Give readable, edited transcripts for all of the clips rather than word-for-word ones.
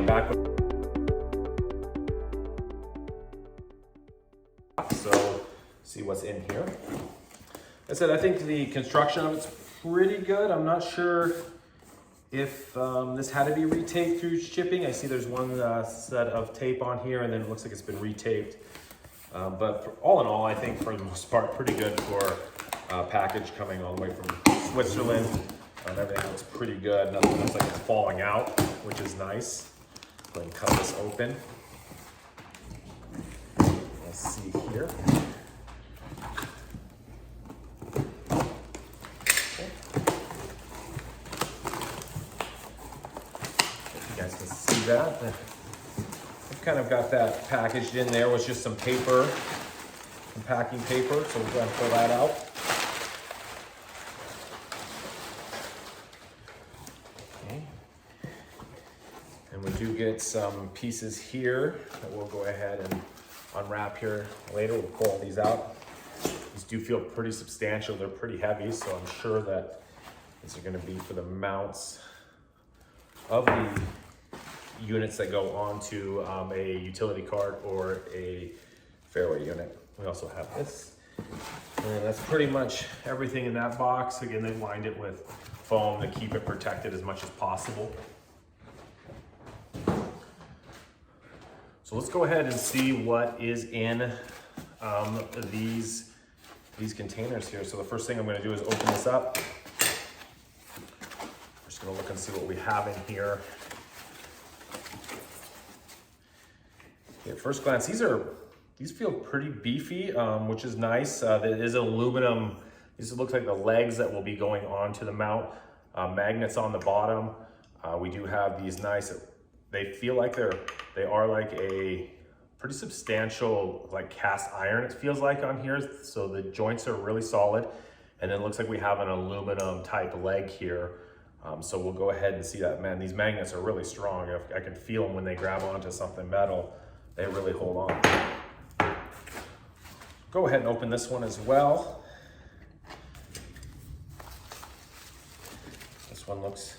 back with so see what's in here. I said I think the construction of it's pretty good. I'm not sure if this had to be retaped through shipping. I see there's one set of tape on here, and then it looks like it's been retaped. But all in all, I think for the most part, pretty good for a package coming all the way from Switzerland. Everything looks pretty good. Nothing looks like it's falling out, which is nice. Go ahead and cut this open. Let's see here. You guys can see that. I've kind of got that packaged in there with just some paper, some packing paper. So we'll go ahead and pull that out. Okay. And we do get some pieces here that we'll go ahead and unwrap here later. We'll pull all these out. These do feel pretty substantial. They're pretty heavy, so I'm sure that these are going to be for the mounts of the units that go onto a utility cart or a fairway unit. We also have this, and that's pretty much everything in that box. Again, they lined it with foam to keep it protected as much as possible. So let's go ahead and see what is in these containers here. So the first thing I'm going to do is open this up. We're just going to look and see what we have in here. Okay, at first glance, these feel pretty beefy, which is nice. There is aluminum. These look like the legs that will be going onto the mount. Magnets on the bottom. We do have these nice. They feel like they are like a pretty substantial like cast iron. It feels like on here. So the joints are really solid, and then it looks like we have an aluminum type leg here. So we'll go ahead and see that. Man, these magnets are really strong. I can feel them when they grab onto something metal. They really hold on. Go ahead and open this one as well. This one looks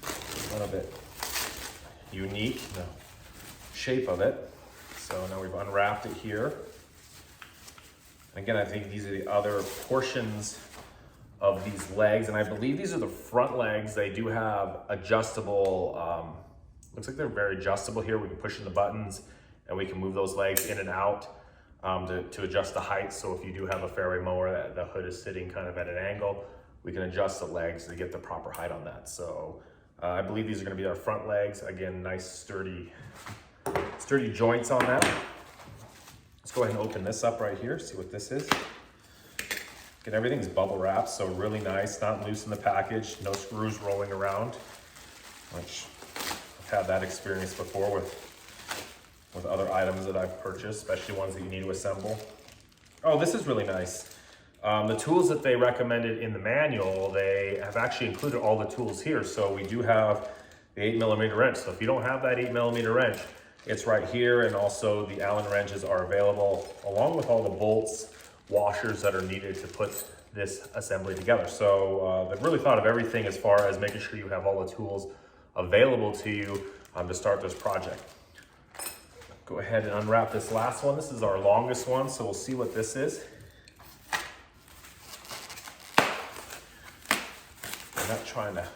a little bit unique, the shape of it. So now we've unwrapped it here. Again, I think these are the other portions of these legs, and I believe these are the front legs. They do have adjustable, looks like they're very adjustable here. We can push in the buttons and we can move those legs in and out to adjust the height. So if you do have a fairway mower that the hood is sitting kind of at an angle, we can adjust the legs to get the proper height on that. So I believe these are going to be our front legs. Again, nice sturdy joints on that. Let's go ahead and open this up right here, see what this is. Again, everything's bubble wrapped, so really nice, not loose in the package, no screws rolling around, which I've had that experience before with other items that I've purchased, especially ones that you need to assemble. Oh, this is really nice. The tools that they recommended in the manual, they have actually included all the tools here. So we do have the 8mm wrench. So if you don't have that 8mm wrench, it's right here, and also the Allen wrenches are available along with all the bolts, washers that are needed to put this assembly together. So they've really thought of everything as far as making sure you have all the tools available to you to start this project. Go ahead and unwrap this last one. This is our longest one, so we'll see what this is. I'm not trying to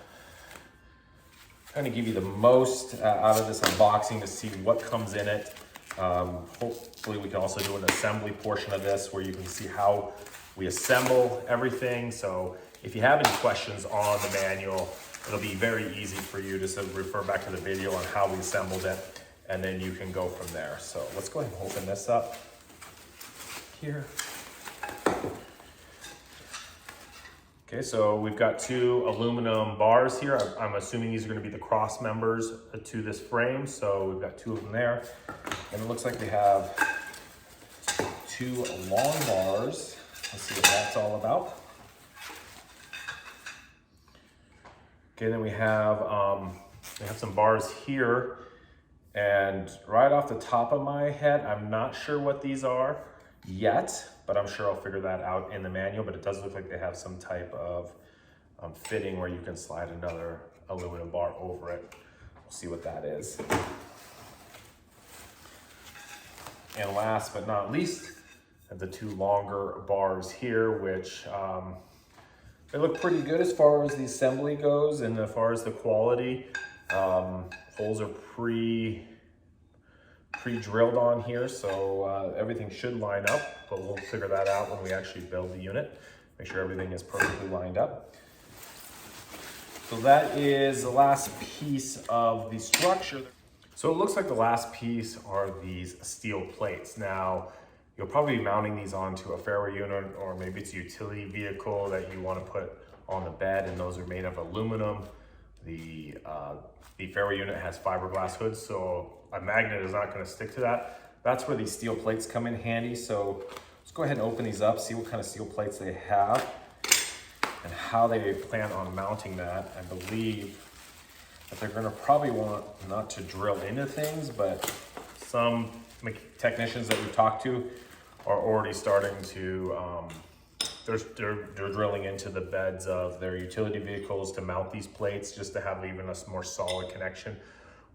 give you the most out of this unboxing to see what comes in it. Hopefully we can also do an assembly portion of this where you can see how we assemble everything. So if you have any questions on the manual, it'll be very easy for you to refer back to the video on how we assembled it, and then you can go from there. So let's go ahead and open this up here. Okay, so we've got two aluminum bars here. I'm assuming these are going to be the cross members to this frame. So we've got two of them there. And it looks like we have two long bars. Let's see what that's all about. Okay, then we have some bars here. And right off the top of my head, I'm not sure what these are yet, but I'm sure I'll figure that out in the manual. But it does look like they have some type of fitting where you can slide another aluminum bar over it. We'll see what that is. And last but not least, have the two longer bars here, which they look pretty good as far as the assembly goes and as far as the quality. Holes are pre-drilled on here, so everything should line up, but we'll figure that out when we actually build the unit. Make sure everything is perfectly lined up. So that is the last piece of the structure. So it looks like the last piece are these steel plates. Now, you'll probably be mounting these onto a fairway unit, or maybe it's a utility vehicle that you want to put on the bed, and those are made of aluminum. The fairway unit has fiberglass hoods, so a magnet is not going to stick to that. That's where these steel plates come in handy. So let's go ahead and open these up, see what kind of steel plates they have and how they plan on mounting that. I believe that they're going to probably want not to drill into things, but some technicians that we talked to are already starting to they're drilling into the beds of their utility vehicles to mount these plates, just to have even a more solid connection,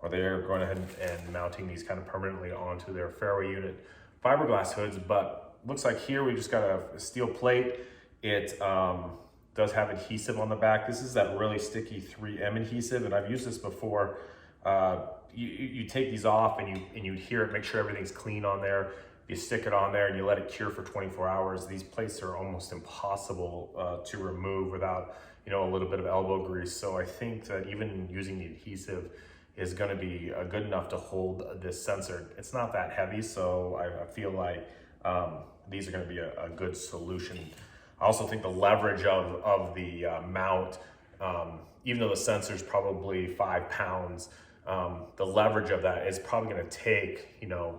or they're going ahead and mounting these kind of permanently onto their fairway unit fiberglass hoods. But looks like here we just got a steel plate. It does have adhesive on the back. This is that really sticky 3M adhesive, and I've used this before. You take these off and you hear it, make sure everything's clean on there. You stick it on there and you let it cure for 24 hours. These plates are almost impossible to remove without, a little bit of elbow grease. So I think that even using the adhesive is going to be good enough to hold this sensor. It's not that heavy, so I feel like these are going to be a good solution. I also think the leverage of the mount, even though the sensor is probably 5 pounds, the leverage of that is probably going to take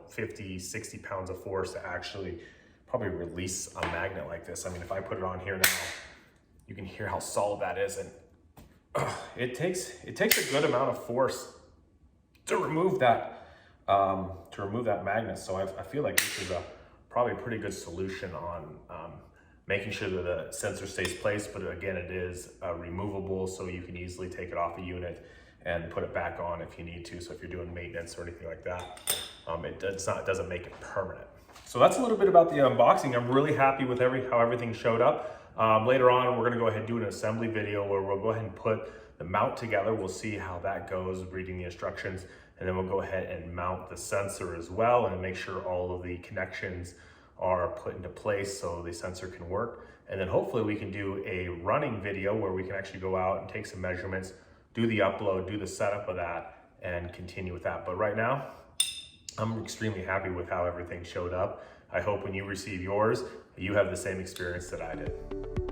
50, 60 pounds of force to actually probably release a magnet like this. I mean, if I put it on here now, you can hear how solid that is, and it takes a good amount of force to remove that magnet. So I feel like this is probably a pretty good solution on making sure that the sensor stays placed, but again, it is removable, so you can easily take it off a unit and put it back on if you need to. So if you're doing maintenance or anything like that, it doesn't make it permanent. So that's a little bit about the unboxing. I'm really happy with how everything showed up. Later on, we're gonna go ahead and do an assembly video where we'll go ahead and put the mount together. We'll see how that goes, reading the instructions, and then we'll go ahead and mount the sensor as well and make sure all of the connections are put into place so the sensor can work. And then hopefully we can do a running video where we can actually go out and take some measurements, do the upload, do the setup of that, and continue with that. But right now, I'm extremely happy with how everything showed up. I hope when you receive yours, you have the same experience that I did.